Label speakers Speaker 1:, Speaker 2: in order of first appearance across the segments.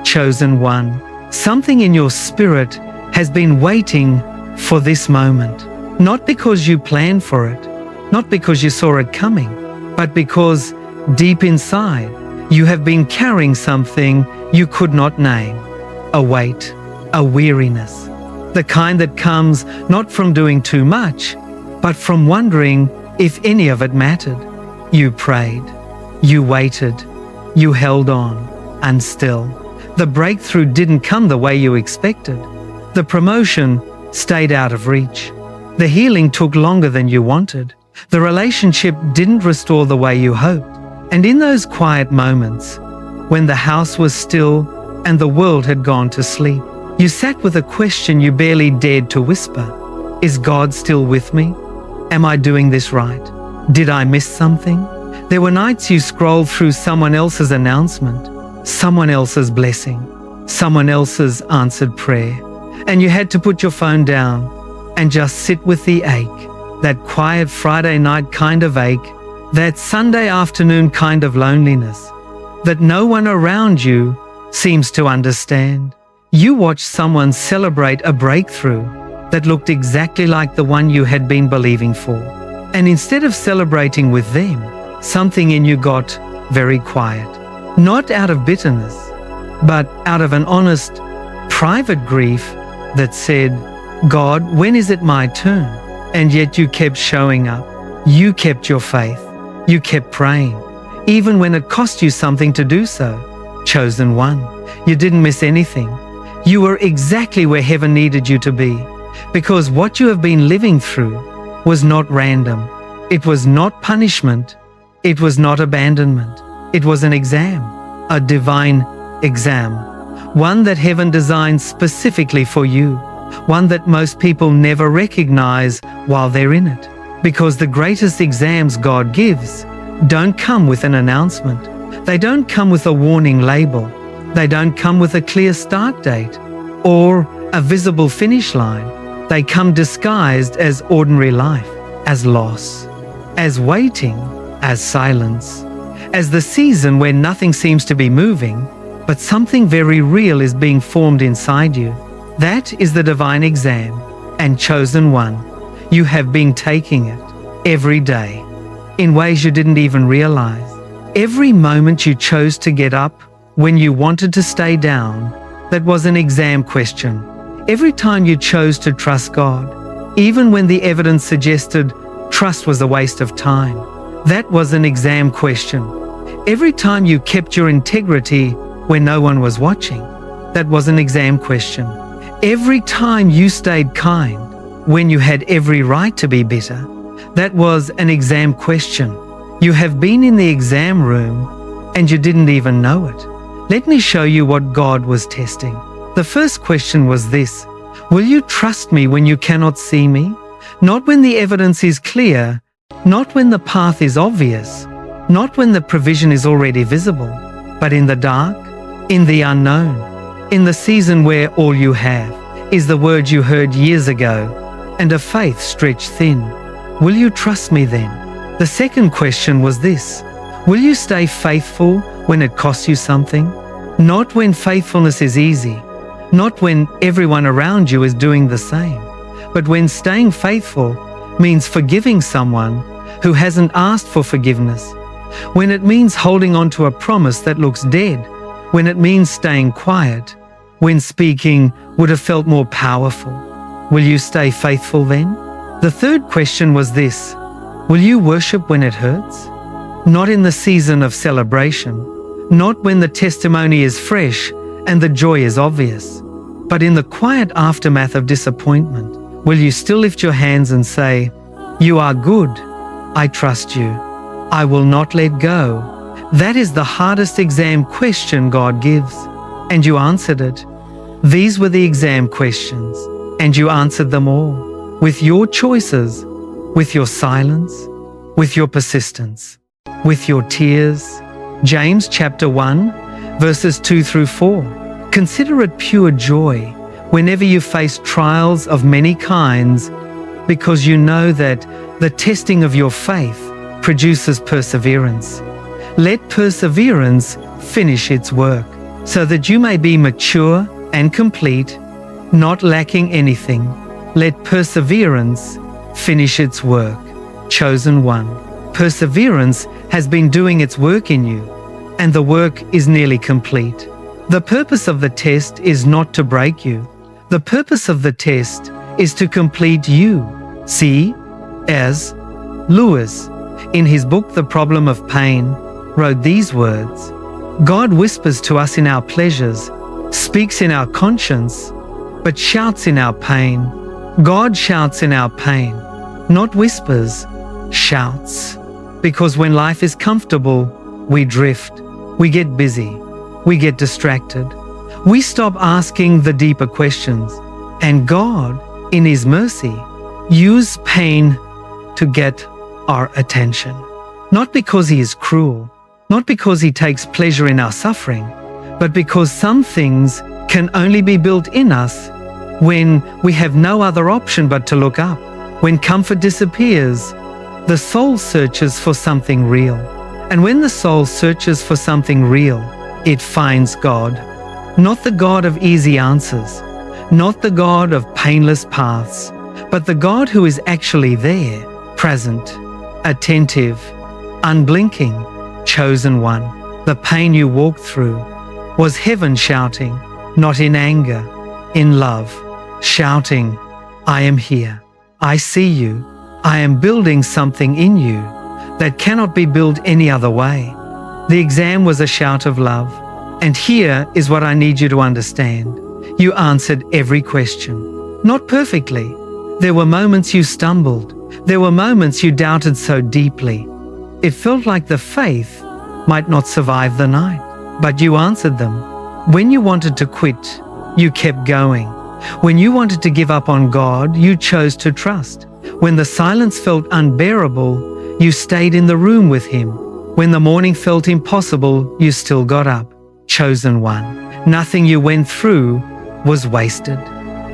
Speaker 1: Chosen one, something in your spirit has been waiting for this moment. Not because you planned for it, not because you saw it coming, but because deep inside you have been carrying something you could not name. A weight, a weariness. The kind that comes not from doing too much, but from wondering if any of it mattered. You prayed, you waited, you held on, and still, the breakthrough didn't come the way you expected. The promotion stayed out of reach. The healing took longer than you wanted. The relationship didn't restore the way you hoped. And in those quiet moments, when the house was still and the world had gone to sleep, you sat with a question you barely dared to whisper. Is God still with me? Am I doing this right? Did I miss something? There were nights you scrolled through someone else's announcement, someone else's blessing, someone else's answered prayer, and you had to put your phone down and just sit with the ache, that quiet Friday night kind of ache, that Sunday afternoon kind of loneliness, that no one around you seems to understand. You watched someone celebrate a breakthrough that looked exactly like the one you had been believing for. And instead of celebrating with them, something in you got very quiet. Not out of bitterness, but out of an honest, private grief that said, God, when is it my turn? And yet you kept showing up. You kept your faith. You kept praying, even when it cost you something to do so. Chosen one, you didn't miss anything. You were exactly where heaven needed you to be, because what you have been living through was not random. It was not punishment. It was not abandonment. It was an exam, a divine exam, one that heaven designed specifically for you, one that most people never recognize while they're in it. Because the greatest exams God gives don't come with an announcement. They don't come with a warning label. They don't come with a clear start date or a visible finish line. They come disguised as ordinary life, as loss, as waiting, as silence, as the season where nothing seems to be moving, but something very real is being formed inside you. That is the divine exam, and chosen one. You have been taking it every day, in ways you didn't even realize. Every moment you chose to get up when you wanted to stay down, that was an exam question. Every time you chose to trust God, even when the evidence suggested trust was a waste of time, that was an exam question. Every time you kept your integrity when no one was watching, that was an exam question. Every time you stayed kind when you had every right to be bitter, that was an exam question. You have been in the exam room and you didn't even know it. Let me show you what God was testing. The first question was this: will you trust me when you cannot see me? Not when the evidence is clear, not when the path is obvious, not when the provision is already visible, but in the dark, in the unknown, in the season where all you have is the word you heard years ago and a faith stretched thin. Will you trust me then? The second question was this: will you stay faithful when it costs you something? Not when faithfulness is easy, not when everyone around you is doing the same, but when staying faithful means forgiving someone who hasn't asked for forgiveness, when it means holding on to a promise that looks dead, when it means staying quiet, when speaking would have felt more powerful. Will you stay faithful then? The third question was this: will you worship when it hurts? Not in the season of celebration, not when the testimony is fresh and the joy is obvious, but in the quiet aftermath of disappointment. Will you still lift your hands and say, "You are good, I trust you, I will not let go"? That is the hardest exam question God gives, and you answered it. These were the exam questions, and you answered them all, with your choices, with your silence, with your persistence, with your tears. James chapter 1, verses 2 through 4. Consider it pure joy whenever you face trials of many kinds, because you know that the testing of your faith produces perseverance. Let perseverance finish its work, so that you may be mature and complete, not lacking anything. Let perseverance finish its work. Chosen one. Perseverance has been doing its work in you, and the work is nearly complete. The purpose of the test is not to break you. The purpose of the test is to complete you. See, as Lewis, in his book The Problem of Pain, wrote these words: God whispers to us in our pleasures, speaks in our conscience, but shouts in our pain. God shouts in our pain, not whispers, shouts. Because when life is comfortable, we drift, we get busy, we get distracted. We stop asking the deeper questions, and God, in His mercy, uses pain to get our attention. Not because He is cruel, not because He takes pleasure in our suffering, but because some things can only be built in us when we have no other option but to look up. When comfort disappears, the soul searches for something real. And when the soul searches for something real, it finds God. Not the God of easy answers, not the God of painless paths, but the God who is actually there, present, attentive, unblinking, chosen one. The pain you walked through was heaven shouting, not in anger, in love, shouting, I am here. I see you. I am building something in you that cannot be built any other way. The exam was a shout of love. And here is what I need you to understand. You answered every question. Not perfectly. There were moments you stumbled. There were moments you doubted so deeply. It felt like the faith might not survive the night. But you answered them. When you wanted to quit, you kept going. When you wanted to give up on God, you chose to trust. When the silence felt unbearable, you stayed in the room with Him. When the morning felt impossible, you still got up. Chosen one. Nothing you went through was wasted.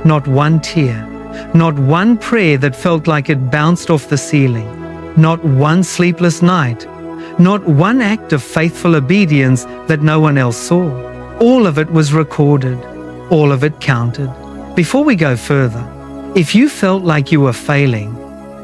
Speaker 1: Not one tear. Not one prayer that felt like it bounced off the ceiling. Not one sleepless night. Not one act of faithful obedience that no one else saw. All of it was recorded. All of it counted. Before we go further, if you felt like you were failing,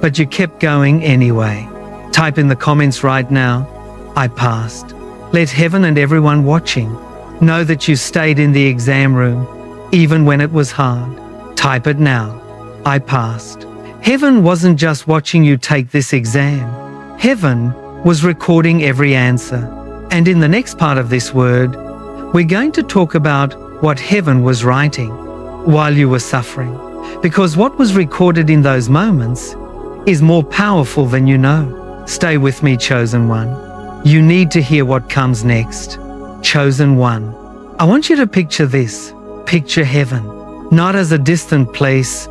Speaker 1: but you kept going anyway, type in the comments right now, I passed. Let heaven and everyone watching know that you stayed in the exam room, even when it was hard. Type it now, I passed. Heaven wasn't just watching you take this exam. Heaven was recording every answer. And in the next part of this word, we're going to talk about what heaven was writing while you were suffering. Because what was recorded in those moments is more powerful than you know. Stay with me, chosen one. You need to hear what comes next. Chosen one. I want you to picture this. Picture heaven. Not as a distant place,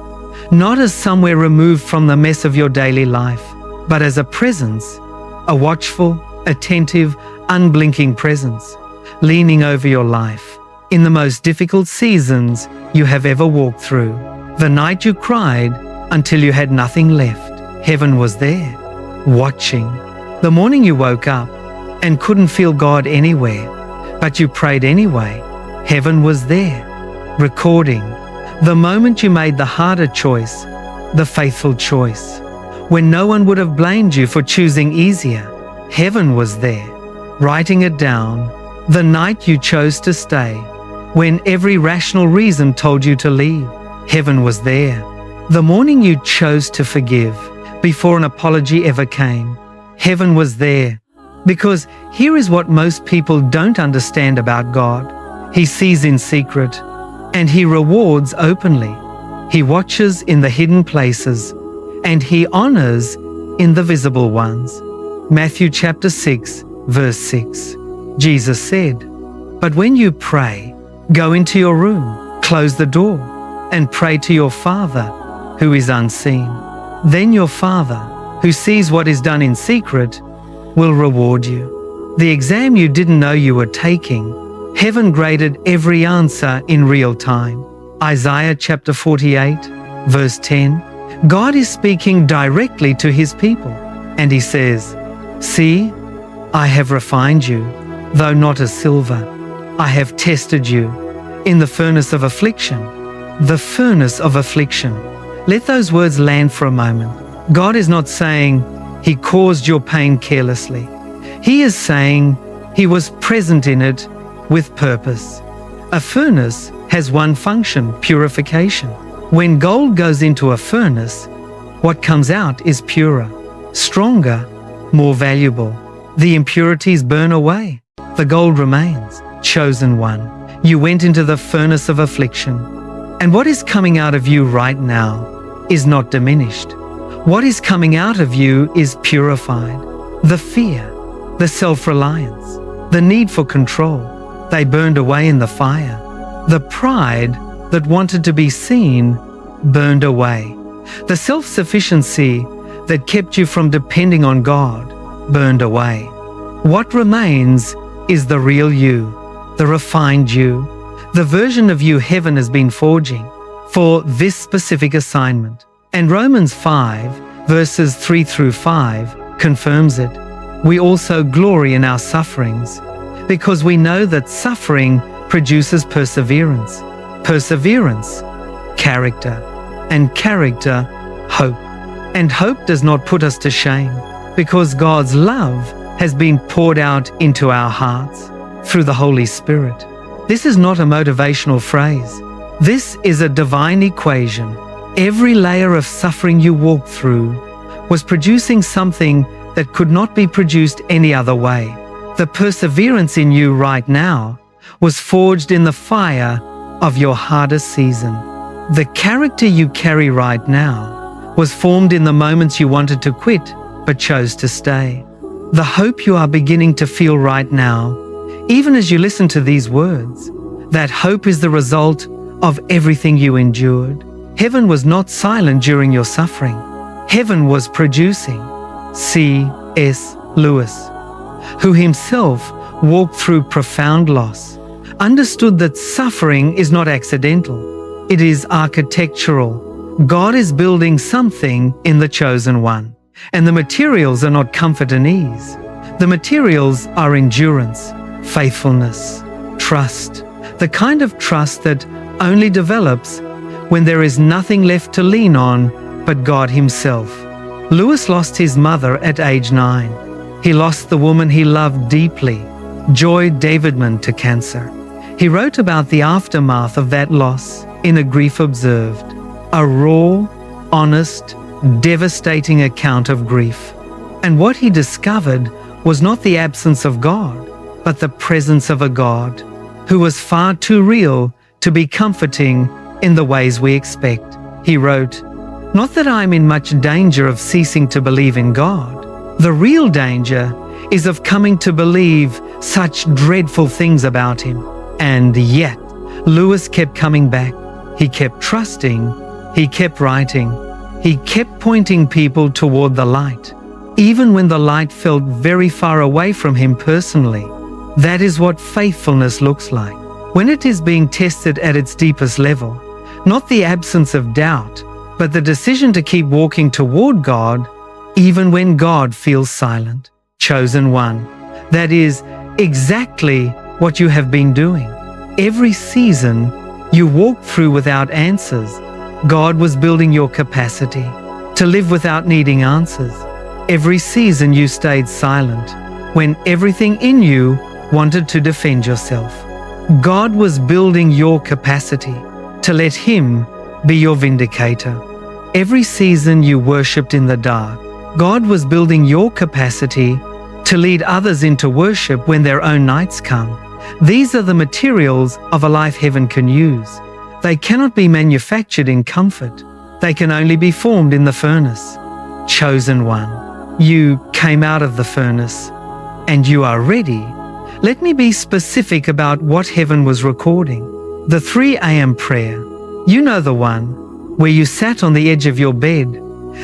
Speaker 1: not as somewhere removed from the mess of your daily life, but as a presence, a watchful, attentive, unblinking presence, leaning over your life. In the most difficult seasons you have ever walked through, the night you cried until you had nothing left, heaven was there, watching. The morning you woke up and couldn't feel God anywhere, but you prayed anyway, heaven was there, recording. The moment you made the harder choice, the faithful choice, when no one would have blamed you for choosing easier, heaven was there, writing it down. The night you chose to stay, when every rational reason told you to leave, heaven was there. The morning you chose to forgive, before an apology ever came, heaven was there. Because here is what most people don't understand about God. He sees in secret, and He rewards openly. He watches in the hidden places, and He honors in the visible ones. Matthew chapter 6, verse 6. Jesus said, "But when you pray, go into your room, close the door, and pray to your Father who is unseen. Then your Father, who sees what is done in secret, will reward you." The exam you didn't know you were taking, heaven graded every answer in real time. Isaiah chapter 48, verse 10. God is speaking directly to His people, and He says, "See, I have refined you, though not as silver. I have tested you in the furnace of affliction. The furnace of affliction. Let those words land for a moment. God is not saying He caused your pain carelessly. He is saying He was present in it with purpose. A furnace has one function: purification. When gold goes into a furnace, what comes out is purer, stronger, more valuable. The impurities burn away. The gold remains. Chosen one, you went into the furnace of affliction. And what is coming out of you right now is not diminished. What is coming out of you is purified. The fear, the self-reliance, the need for control, they burned away in the fire. The pride that wanted to be seen burned away. The self-sufficiency that kept you from depending on God burned away. What remains is the real you, the refined you, the version of you heaven has been forging for this specific assignment. And Romans 5, verses 3 through 5 confirms it. We also glory in our sufferings, because we know that suffering produces perseverance. Perseverance, character, and character, hope. And hope does not put us to shame, because God's love has been poured out into our hearts through the Holy Spirit. This is not a motivational phrase. This is a divine equation. Every layer of suffering you walked through was producing something that could not be produced any other way. The perseverance in you right now was forged in the fire of your hardest season. The character you carry right now was formed in the moments you wanted to quit but chose to stay. The hope you are beginning to feel right now, even as you listen to these words, that hope is the result of everything you endured. Heaven was not silent during your suffering. Heaven was producing. C.S. Lewis, who himself walked through profound loss, understood that suffering is not accidental. It is architectural. God is building something in the chosen one, and the materials are not comfort and ease. The materials are endurance, faithfulness, trust, the kind of trust that only develops when there is nothing left to lean on but God Himself. Lewis lost his mother at age 9. He lost the woman he loved deeply, Joy Davidman, to cancer. He wrote about the aftermath of that loss in A Grief Observed, a raw, honest, devastating account of grief. And what he discovered was not the absence of God, but the presence of a God who was far too real to be comforting in the ways we expect. He wrote, "Not that I am in much danger of ceasing to believe in God. The real danger is of coming to believe such dreadful things about Him." And yet, Lewis kept coming back. He kept trusting. He kept writing. He kept pointing people toward the light, even when the light felt very far away from him personally. That is what faithfulness looks like. When it is being tested at its deepest level, not the absence of doubt, but the decision to keep walking toward God, even when God feels silent. Chosen one. That is exactly what you have been doing. Every season you walked through without answers, God was building your capacity to live without needing answers. Every season you stayed silent when everything in you wanted to defend yourself. God was building your capacity to let Him be your vindicator. Every season you worshipped in the dark, God was building your capacity to lead others into worship when their own nights come. These are the materials of a life heaven can use. They cannot be manufactured in comfort. They can only be formed in the furnace. Chosen one, you came out of the furnace, and you are ready. Let me be specific about what heaven was recording. The 3 a.m. prayer. You know the one where you sat on the edge of your bed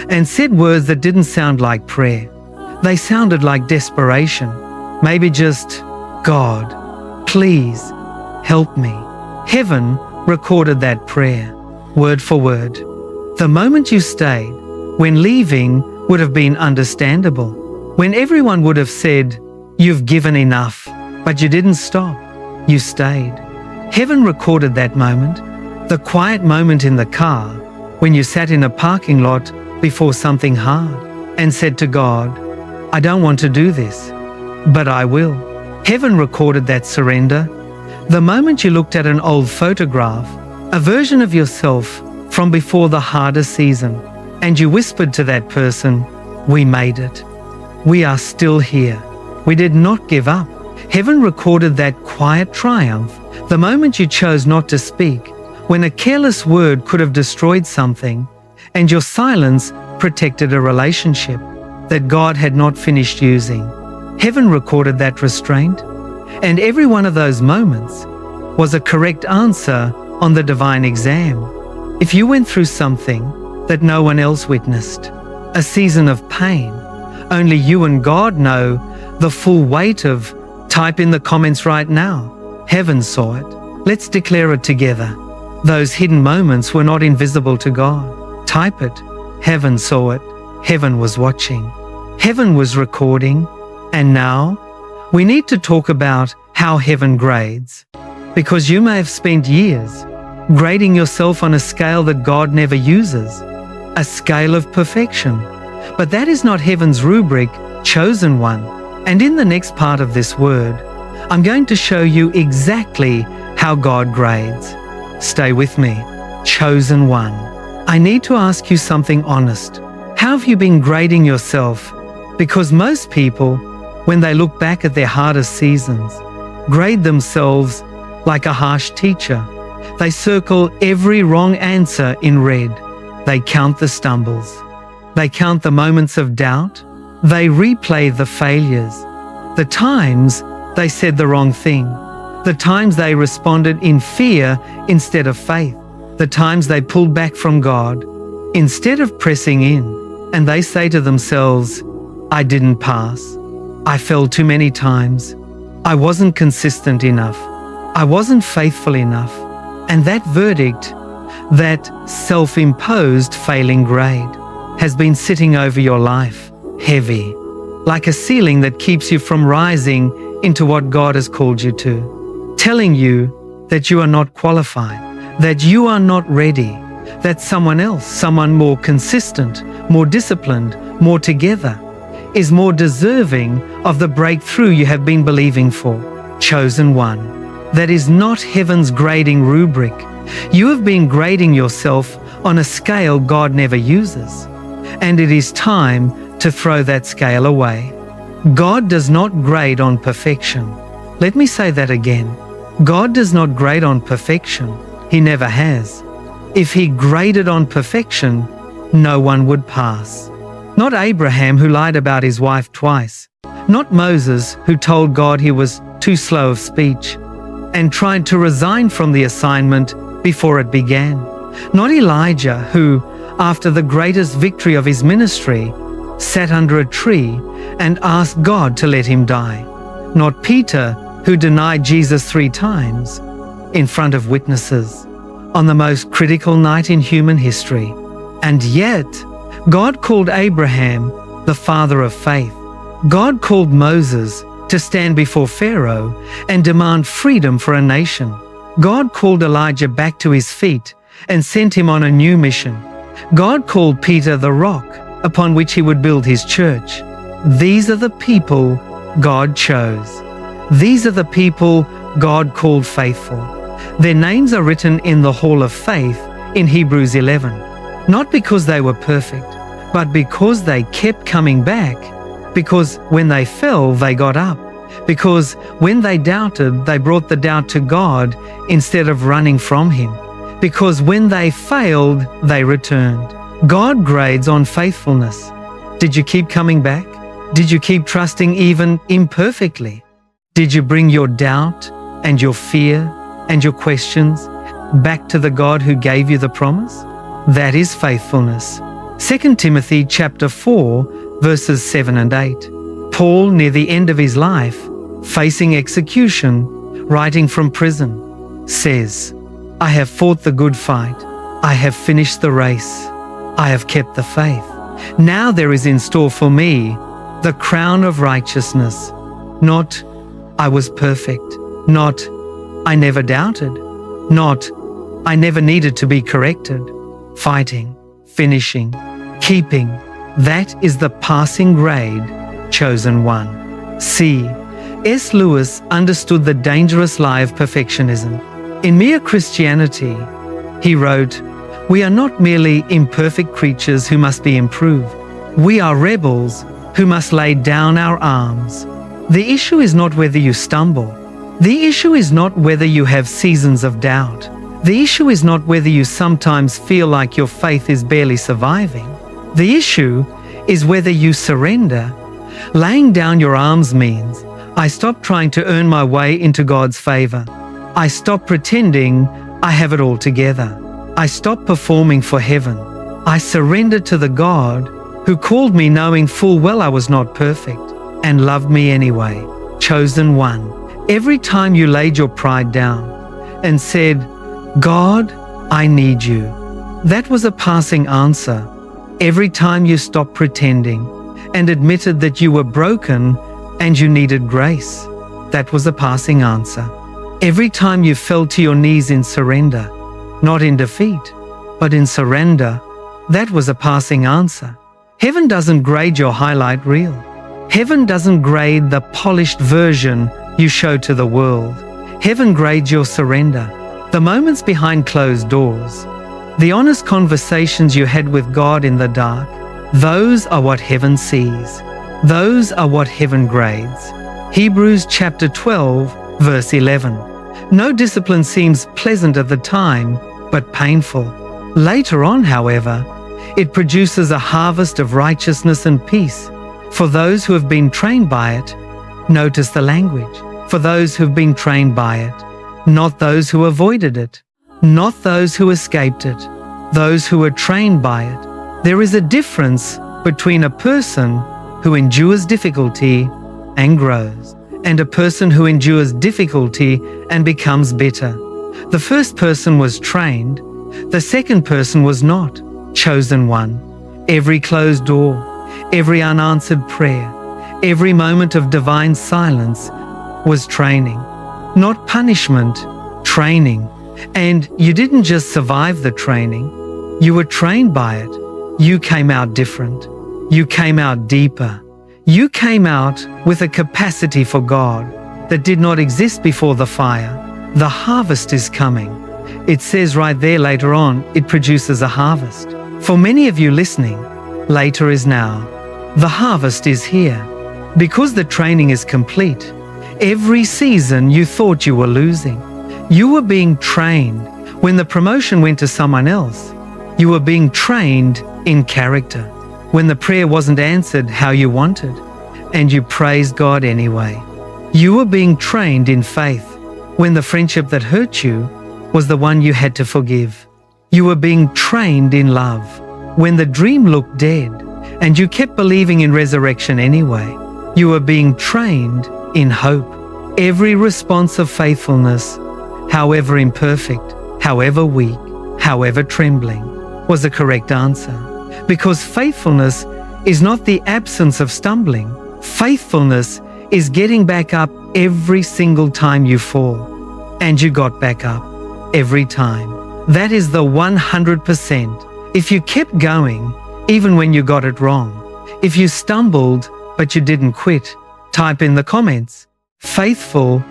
Speaker 1: and said words that didn't sound like prayer. They sounded like desperation. Maybe just, "God, please help me." Heaven recorded that prayer, word for word. The moment you stayed, when leaving would have been understandable, when everyone would have said, "You've given enough," but you didn't stop. you stayed. Heaven recorded that moment, the quiet moment in the car when you sat in a parking lot before something hard and said to God, I don't want to do this, but I will. Heaven recorded that surrender, the moment you looked at an old photograph, a version of yourself from before the hardest season, and you whispered to that person, we made it. We are still here. We did not give up. Heaven recorded that quiet triumph, the moment you chose not to speak, when a careless word could have destroyed something, and your silence protected a relationship that God had not finished using. Heaven recorded that restraint, and every one of those moments was a correct answer on the divine exam. If you went through something that no one else witnessed, a season of pain, only you and God know the full weight of, type in the comments right now, heaven saw it. Let's declare it together. Those hidden moments were not invisible to God. Type it. Heaven saw it. Heaven was watching. Heaven was recording. And now, we need to talk about how heaven grades. Because you may have spent years grading yourself on a scale that God never uses, a scale of perfection. But that is not heaven's rubric, chosen one. And in the next part of this word, I'm going to show you exactly how God grades. Stay with me. Chosen one. I need to ask you something honest. How have you been grading yourself? Because most people, when they look back at their hardest seasons, grade themselves like a harsh teacher. They circle every wrong answer in red. They count the stumbles. They count the moments of doubt. They replay the failures, the times they said the wrong thing, the times they responded in fear instead of faith, the times they pulled back from God instead of pressing in, and they say to themselves, I didn't pass. I fell too many times. I wasn't consistent enough. I wasn't faithful enough. And that verdict, that self-imposed failing grade, has been sitting over your life, heavy, like a ceiling that keeps you from rising into what God has called you to, telling you that you are not qualified, that you are not ready, that someone else, someone more consistent, more disciplined, more together, is more deserving of the breakthrough you have been believing for. Chosen one. That is not heaven's grading rubric. You have been grading yourself on a scale God never uses. And it is time to throw that scale away. God does not grade on perfection. Let me say that again. God does not grade on perfection. He never has. If He graded on perfection, no one would pass. Not Abraham, who lied about his wife twice. Not Moses, who told God he was too slow of speech and tried to resign from the assignment before it began. Not Elijah, who, after the greatest victory of his ministry, sat under a tree and asked God to let him die. Not Peter, who denied Jesus 3 times in front of witnesses on the most critical night in human history. And yet, God called Abraham the father of faith. God called Moses to stand before Pharaoh and demand freedom for a nation. God called Elijah back to his feet and sent him on a new mission. God called Peter the rock upon which he would build his church. These are the people God chose. These are the people God called faithful. Their names are written in the Hall of Faith in Hebrews 11, not because they were perfect, but because they kept coming back, because when they fell, they got up, because when they doubted, they brought the doubt to God instead of running from Him, because when they failed, they returned. God grades on faithfulness. Did you keep coming back? Did you keep trusting even imperfectly? Did you bring your doubt and your fear and your questions back to the God who gave you the promise? That is faithfulness. 2 Timothy chapter 4, verses 7 and 8. Paul, near the end of his life, facing execution, writing from prison, says, I have fought the good fight. I have finished the race. I have kept the faith. Now there is in store for me the crown of righteousness. Not, I was perfect. Not, I never doubted. Not, I never needed to be corrected. Fighting, finishing, keeping. That is the passing grade, chosen one. C.S. Lewis understood the dangerous lie of perfectionism. In Mere Christianity, he wrote, "We are not merely imperfect creatures who must be improved. We are rebels who must lay down our arms." The issue is not whether you stumble. The issue is not whether you have seasons of doubt. The issue is not whether you sometimes feel like your faith is barely surviving. The issue is whether you surrender. Laying down your arms means, I stop trying to earn my way into God's favor. I stop pretending I have it all together. I stop performing for heaven. I surrender to the God who called me knowing full well I was not perfect and loved me anyway. Chosen one. Every time you laid your pride down and said, "God, I need you," that was a passing answer. Every time you stopped pretending and admitted that you were broken and you needed grace, that was a passing answer. Every time you fell to your knees in surrender, not in defeat, but in surrender, that was a passing answer. Heaven doesn't grade your highlight reel. Heaven doesn't grade the polished version you show to the world. Heaven grades your surrender, the moments behind closed doors, the honest conversations you had with God in the dark. Those are what heaven sees. Those are what heaven grades. Hebrews chapter 12, verse 11. No discipline seems pleasant at the time, but painful. Later on, however, it produces a harvest of righteousness and peace for those who have been trained by it. Notice the language. For those who have been trained by it, not those who avoided it, not those who escaped it, those who were trained by it. There is a difference between a person who endures difficulty and grows, and a person who endures difficulty and becomes bitter. The first person was trained, the second person was not. Chosen one. Every closed door, every unanswered prayer, every moment of divine silence was training, not punishment, training. And you didn't just survive the training, you were trained by it. You came out different. You came out deeper. You came out with a capacity for God that did not exist before the fire. The harvest is coming. It says right there later on, it produces a harvest. For many of you listening, later is now. The harvest is here. Because the training is complete, every season you thought you were losing, you were being trained. When the promotion went to someone else, you were being trained in character. When the prayer wasn't answered how you wanted, and you praised God anyway, you were being trained in faith. When the friendship that hurt you was the one you had to forgive, you were being trained in love. When the dream looked dead, and you kept believing in resurrection anyway, you were being trained in hope. Every response of faithfulness, however imperfect, however weak, however trembling, was the correct answer. Because faithfulness is not the absence of stumbling. Faithfulness is getting back up every single time you fall. And you got back up every time. That is the 100%. If you kept going, even when you got it wrong. If you stumbled, but you didn't quit, type in the comments. Faithful,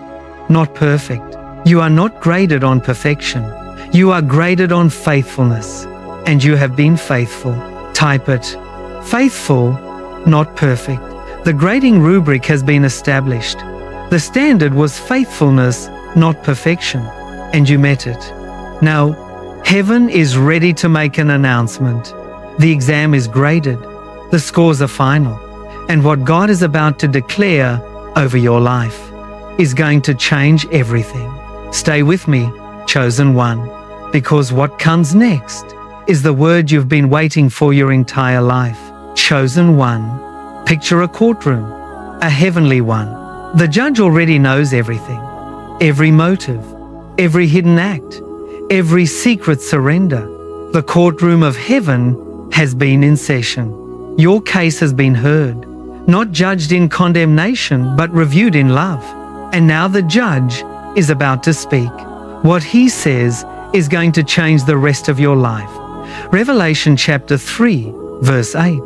Speaker 1: not perfect. You are not graded on perfection. You are graded on faithfulness. And you have been faithful. Type it. Faithful, not perfect. The grading rubric has been established. The standard was faithfulness, not perfection. And you met it. Now, heaven is ready to make an announcement. The exam is graded. The scores are final. And what God is about to declare over your life is going to change everything. Stay with me, chosen one, because what comes next is the word you've been waiting for your entire life. Chosen one. Picture a courtroom, a heavenly one. The judge already knows everything, every motive, every hidden act, every secret surrender. The courtroom of heaven has been in session. Your case has been heard, not judged in condemnation, but reviewed in love. And now the judge is about to speak. What he says is going to change the rest of your life. Revelation chapter 3, verse 8.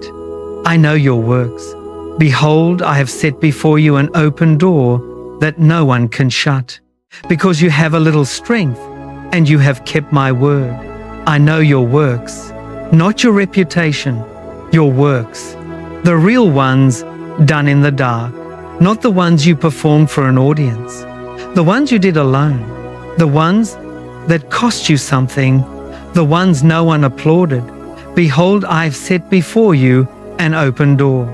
Speaker 1: I know your works. Behold, I have set before you an open door that no one can shut. Because you have a little strength, and you have kept my word. I know your works, not your reputation, your works. The real ones done in the dark, not the ones you performed for an audience. The ones you did alone. The ones that cost you something. The ones no one applauded. Behold, I have set before you an open door.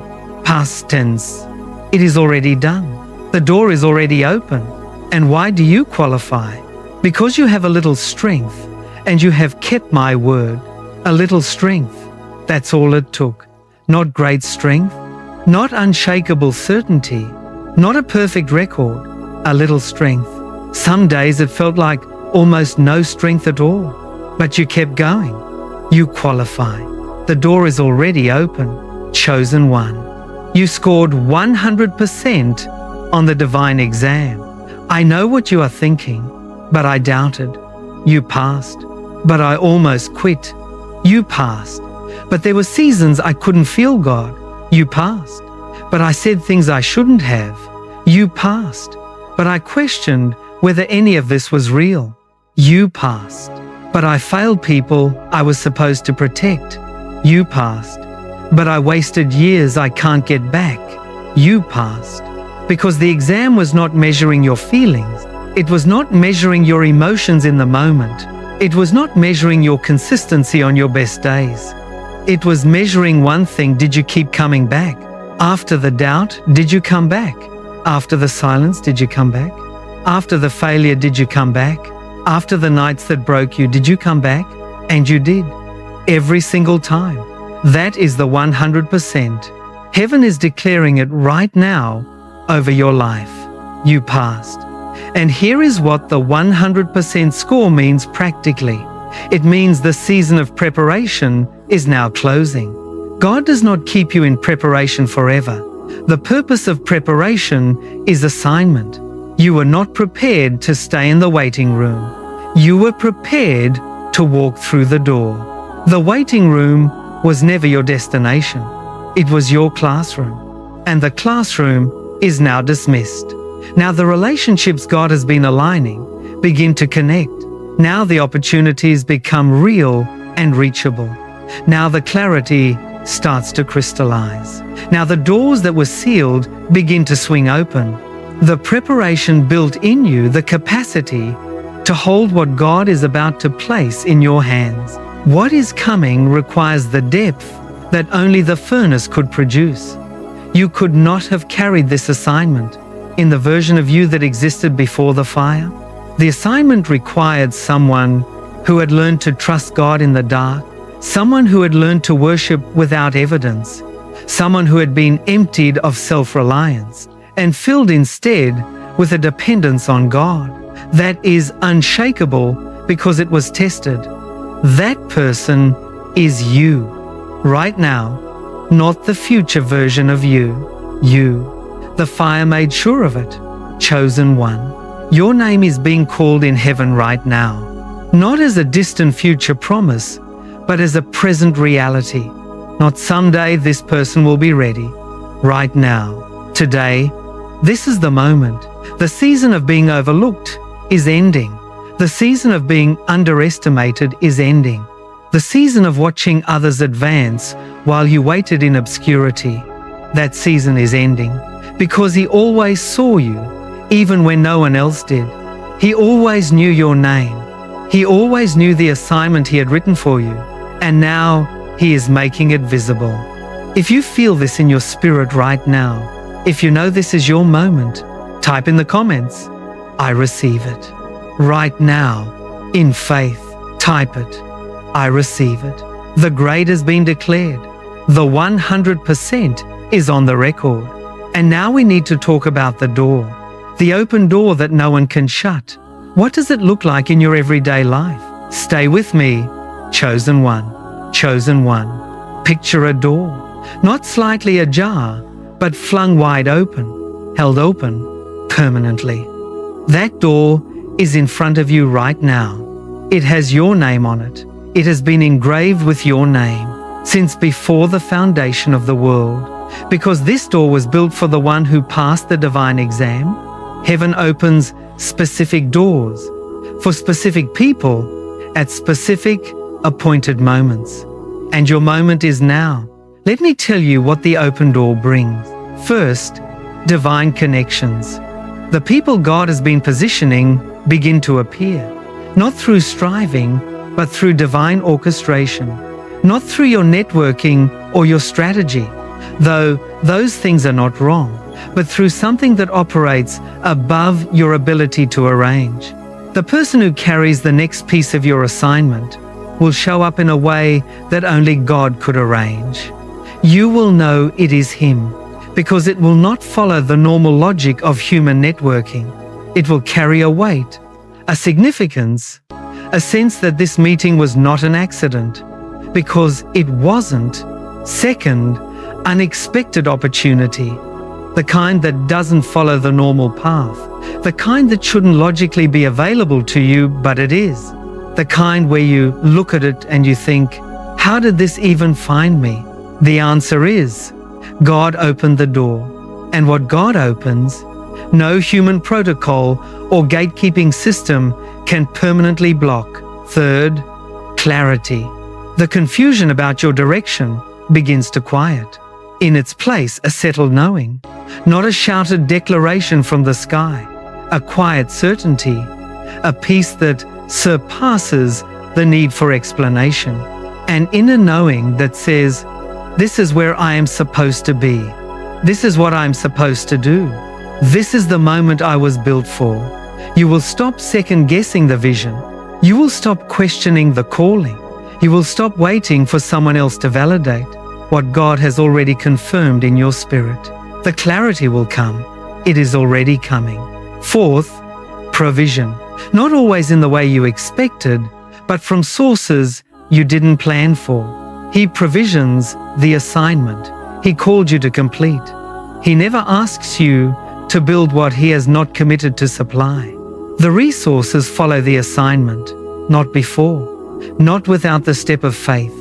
Speaker 1: Past tense. It is already done. The door is already open. And why do you qualify? Because you have a little strength, and you have kept my word. A little strength. That's all it took. Not great strength, not unshakable certainty, not a perfect record. A little strength. Some days it felt like almost no strength at all. But you kept going. You qualify. The door is already open. Chosen one. You scored 100% on the divine exam. I know what you are thinking, but I doubted. You passed, but I almost quit. You passed, but there were seasons I couldn't feel God. You passed, but I said things I shouldn't have. You passed, but I questioned whether any of this was real. You passed, but I failed people I was supposed to protect. You passed, but I wasted years I can't get back. You passed, because the exam was not measuring your feelings. It was not measuring your emotions in the moment. It was not measuring your consistency on your best days. It was measuring one thing: did you keep coming back? After the doubt, did you come back? After the silence, did you come back? After the failure, did you come back? After the nights that broke you, did you come back? And you did. Every single time. That is the 100%. Heaven is declaring it right now over your life. You passed. And here is what the 100% score means practically. It means the season of preparation is now closing. God does not keep you in preparation forever. The purpose of preparation is assignment. You were not prepared to stay in the waiting room. You were prepared to walk through the door. The waiting room was never your destination. It was your classroom. And the classroom is now dismissed. Now the relationships God has been aligning begin to connect. Now the opportunities become real and reachable. Now the clarity starts to crystallize. Now the doors that were sealed begin to swing open. The preparation built in you the capacity to hold what God is about to place in your hands. What is coming requires the depth that only the furnace could produce. You could not have carried this assignment in the version of you that existed before the fire. The assignment required someone who had learned to trust God in the dark, someone who had learned to worship without evidence, someone who had been emptied of self-reliance and filled instead with a dependence on God that is unshakable because it was tested. That person is you right now, not the future version of you. You. The fire made sure of it. Chosen one. Your name is being called in heaven right now, not as a distant future promise, but as a present reality. Not someday this person will be ready. Right now. Today. This is the moment. The season of being overlooked is ending. The season of being underestimated is ending. The season of watching others advance while you waited in obscurity, that season is ending. Because He always saw you, even when no one else did. He always knew your name. He always knew the assignment He had written for you. And now He is making it visible. If you feel this in your spirit right now, if you know this is your moment, type in the comments, I receive it. Right now, in faith, type it. I receive it. The great has been declared. The 100% is on the record. And now we need to talk about the door. The open door that no one can shut. What does it look like in your everyday life? Stay with me. Chosen one. Chosen one. Picture a door. Not slightly ajar, but flung wide open. Held open permanently. That door is in front of you right now. It has your name on it. It has been engraved with your name since before the foundation of the world. Because this door was built for the one who passed the divine exam, heaven opens specific doors for specific people at specific appointed moments. And your moment is now. Let me tell you what the open door brings. First, divine connections. The people God has been positioning begin to appear, not through striving, but through divine orchestration, not through your networking or your strategy, though those things are not wrong, but through something that operates above your ability to arrange. The person who carries the next piece of your assignment will show up in a way that only God could arrange. You will know it is Him, because it will not follow the normal logic of human networking. It will carry a weight, a significance, a sense that this meeting was not an accident, because it wasn't. Second, unexpected opportunity, the kind that doesn't follow the normal path, the kind that shouldn't logically be available to you, but it is, the kind where you look at it and you think, how did this even find me? The answer is, God opened the door, and what God opens, no human protocol or gatekeeping system can permanently block. Third, clarity. The confusion about your direction begins to quiet. In its place, a settled knowing, not a shouted declaration from the sky, a quiet certainty, a peace that surpasses the need for explanation, an inner knowing that says, this is where I am supposed to be. This is what I'm supposed to do. This is the moment I was built for. You will stop second-guessing the vision. You will stop questioning the calling. You will stop waiting for someone else to validate what God has already confirmed in your spirit. The clarity will come. It is already coming. Fourth, provision. Not always in the way you expected, but from sources you didn't plan for. He provisions the assignment He called you to complete. He never asks you to build what He has not committed to supply. The resources follow the assignment, not before, not without the step of faith,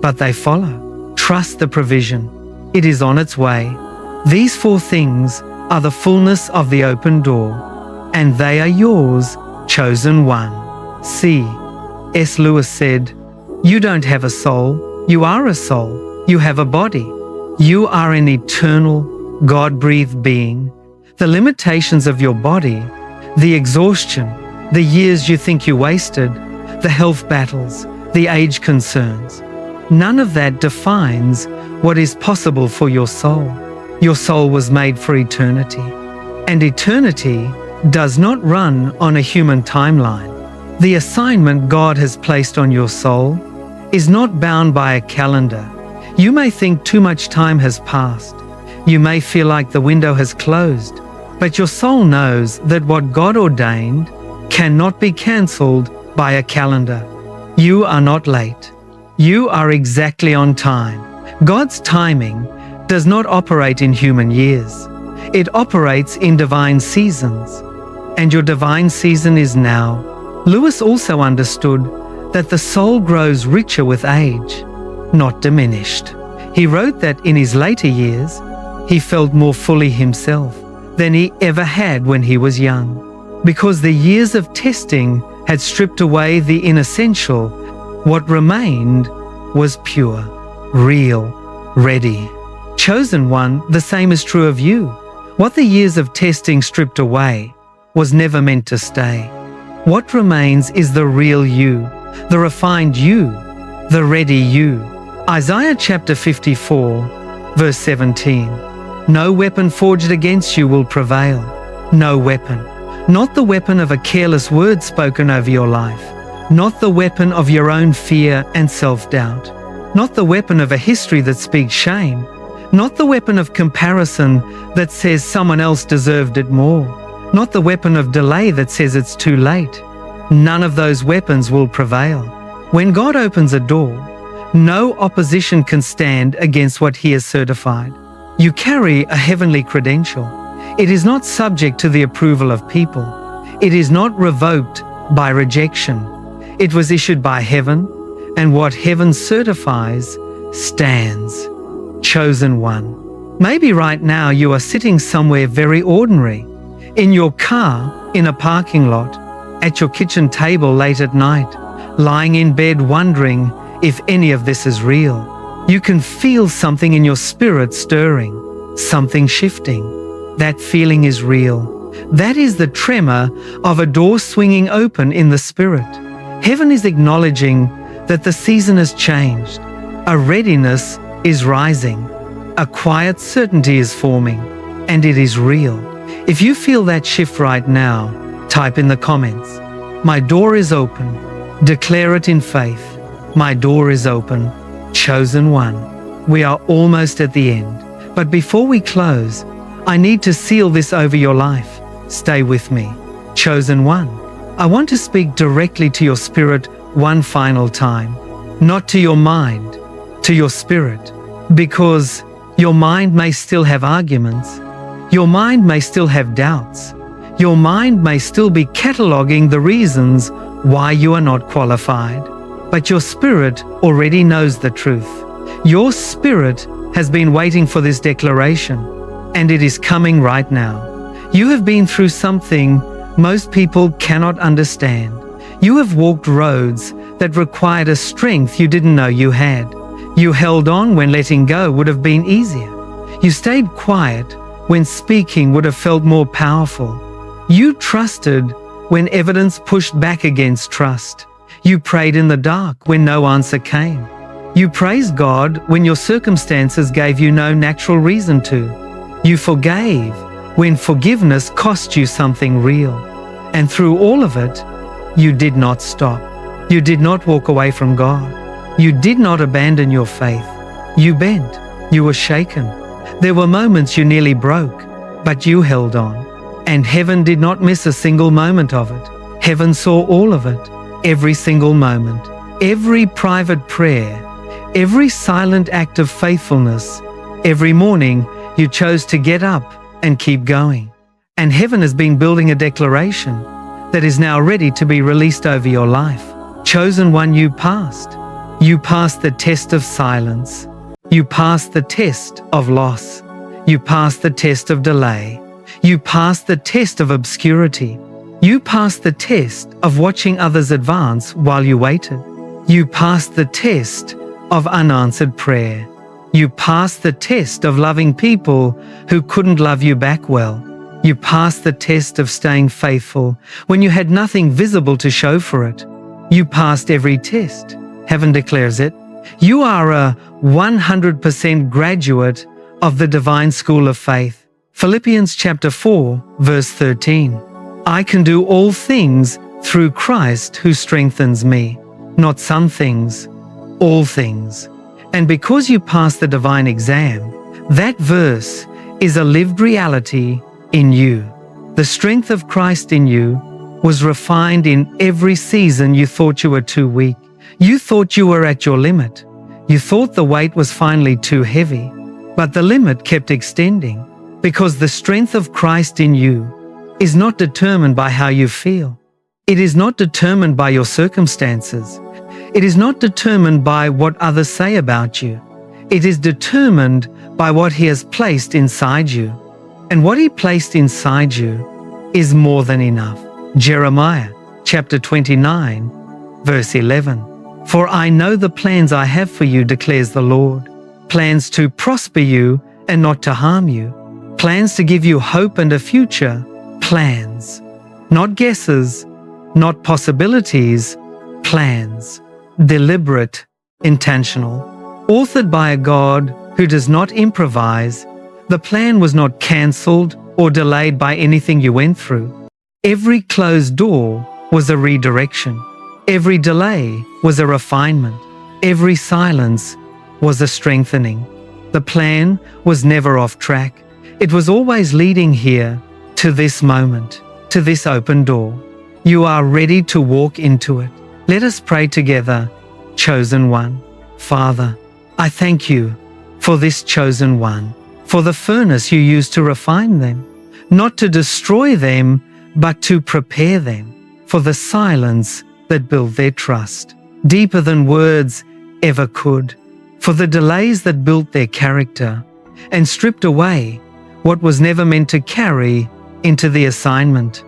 Speaker 1: but they follow. Trust the provision. It is on its way. These four things are the fullness of the open door, and they are yours, chosen one. C.S. Lewis said, "You don't have a soul. You are a soul. You have a body. You are an eternal, God-breathed being. The limitations of your body, the exhaustion, the years you think you wasted, the health battles, the age concerns, none of that defines what is possible for your soul. Your soul was made for eternity, and eternity does not run on a human timeline. The assignment God has placed on your soul is not bound by a calendar. You may think too much time has passed. You may feel like the window has closed, but your soul knows that what God ordained cannot be cancelled by a calendar. You are not late. You are exactly on time. God's timing does not operate in human years. It operates in divine seasons, and your divine season is now. Lewis also understood that the soul grows richer with age, not diminished. He wrote that in his later years, he felt more fully himself than he ever had when he was young, because the years of testing had stripped away the inessential. What remained was pure, real, ready. Chosen one, the same is true of you. What the years of testing stripped away was never meant to stay. What remains is the real you, the refined you, the ready you. Isaiah chapter 54, verse 17. No weapon forged against you will prevail. No weapon. Not the weapon of a careless word spoken over your life. Not the weapon of your own fear and self-doubt. Not the weapon of a history that speaks shame. Not the weapon of comparison that says someone else deserved it more. Not the weapon of delay that says it's too late. None of those weapons will prevail. When God opens a door, no opposition can stand against what He has certified. You carry a heavenly credential. It is not subject to the approval of people. It is not revoked by rejection. It was issued by heaven, and what heaven certifies stands. Chosen one. Maybe right now you are sitting somewhere very ordinary, in your car, in a parking lot, at your kitchen table late at night, lying in bed wondering if any of this is real. You can feel something in your spirit stirring, something shifting. That feeling is real. That is the tremor of a door swinging open in the spirit. Heaven is acknowledging that the season has changed. A readiness is rising. A quiet certainty is forming, and it is real. If you feel that shift right now, type in the comments, "My door is open." Declare it in faith. My door is open. Chosen one. We are almost at the end, but before we close, I need to seal this over your life. Stay with me. Chosen one. I want to speak directly to your spirit one final time, not to your mind, to your spirit, because your mind may still have arguments. Your mind may still have doubts. Your mind may still be cataloging the reasons why you are not qualified. But your spirit already knows the truth. Your spirit has been waiting for this declaration, and it is coming right now. You have been through something most people cannot understand. You have walked roads that required a strength you didn't know you had. You held on when letting go would have been easier. You stayed quiet when speaking would have felt more powerful. You trusted when evidence pushed back against trust. You prayed in the dark when no answer came. You praised God when your circumstances gave you no natural reason to. You forgave when forgiveness cost you something real. And through all of it, you did not stop. You did not walk away from God. You did not abandon your faith. You bent. You were shaken. There were moments you nearly broke, but you held on. And heaven did not miss a single moment of it. Heaven saw all of it, every single moment, every private prayer, every silent act of faithfulness. Every morning you chose to get up and keep going. And heaven has been building a declaration that is now ready to be released over your life. Chosen one, you passed. You passed the test of silence. You passed the test of loss. You passed the test of delay. You passed the test of obscurity. You passed the test of watching others advance while you waited. You passed the test of unanswered prayer. You passed the test of loving people who couldn't love you back well. You passed the test of staying faithful when you had nothing visible to show for it. You passed every test. Heaven declares it. You are a 100% graduate of the divine school of faith. Philippians chapter 4, verse 13. I can do all things through Christ who strengthens me. Not some things, all things. And because you passed the divine exam, that verse is a lived reality in you. The strength of Christ in you was refined in every season you thought you were too weak. You thought you were at your limit. You thought the weight was finally too heavy. But the limit kept extending because the strength of Christ in you is not determined by how you feel. It is not determined by your circumstances. It is not determined by what others say about you. It is determined by what He has placed inside you. And what He placed inside you is more than enough. Jeremiah chapter 29, verse 11. For I know the plans I have for you, declares the Lord. Plans to prosper you and not to harm you. Plans to give you hope and a future. Plans. Not guesses, not possibilities. Plans. Deliberate, intentional. Authored by a God who does not improvise. The plan was not cancelled or delayed by anything you went through. Every closed door was a redirection. Every delay was a refinement. Every silence was a strengthening. The plan was never off track. It was always leading here to this moment, to this open door. You are ready to walk into it. Let us pray together. Chosen one. Father, I thank you for this chosen one, for the furnace you used to refine them, not to destroy them, but to prepare them for the silence that built their trust, deeper than words ever could, for the delays that built their character and stripped away what was never meant to carry into the assignment.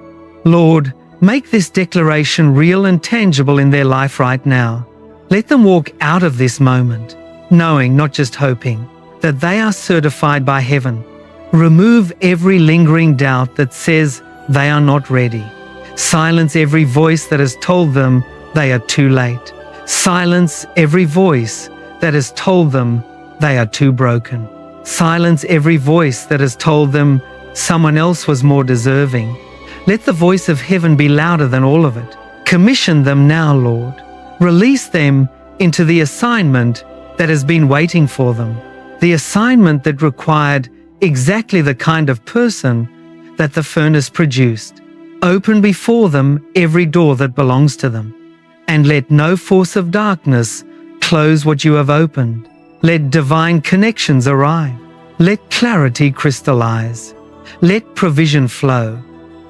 Speaker 1: Lord, make this declaration real and tangible in their life right now. Let them walk out of this moment, knowing, not just hoping, that they are certified by heaven. Remove every lingering doubt that says they are not ready. Silence every voice that has told them they are too late. Silence every voice that has told them they are too broken. Silence every voice that has told them someone else was more deserving. Let the voice of heaven be louder than all of it. Commission them now, Lord. Release them into the assignment that has been waiting for them. The assignment that required exactly the kind of person that the furnace produced. Open before them every door that belongs to them, and let no force of darkness close what you have opened. Let divine connections arrive. Let clarity crystallize. Let provision flow.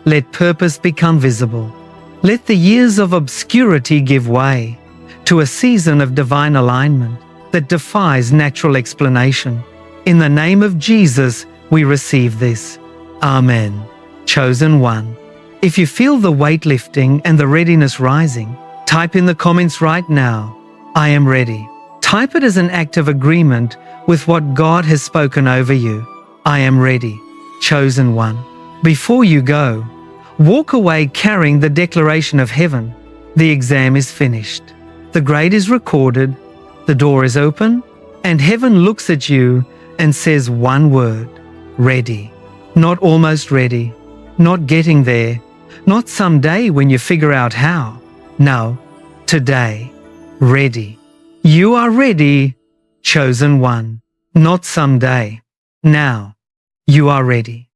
Speaker 1: Let purpose become visible. Let the years of obscurity give way to a season of divine alignment that defies natural explanation. In the name of Jesus, we receive this. Amen. Chosen one. If you feel the weight lifting and the readiness rising, type in the comments right now, I am ready. Type it as an act of agreement with what God has spoken over you. I am ready. Chosen one. Before you go, walk away carrying the declaration of heaven. The exam is finished. The grade is recorded. The door is open, and heaven looks at you and says one word: ready. Not almost ready, not getting there, not someday when you figure out how. No, today, ready. You are ready, chosen one. Not someday. Now, you are ready.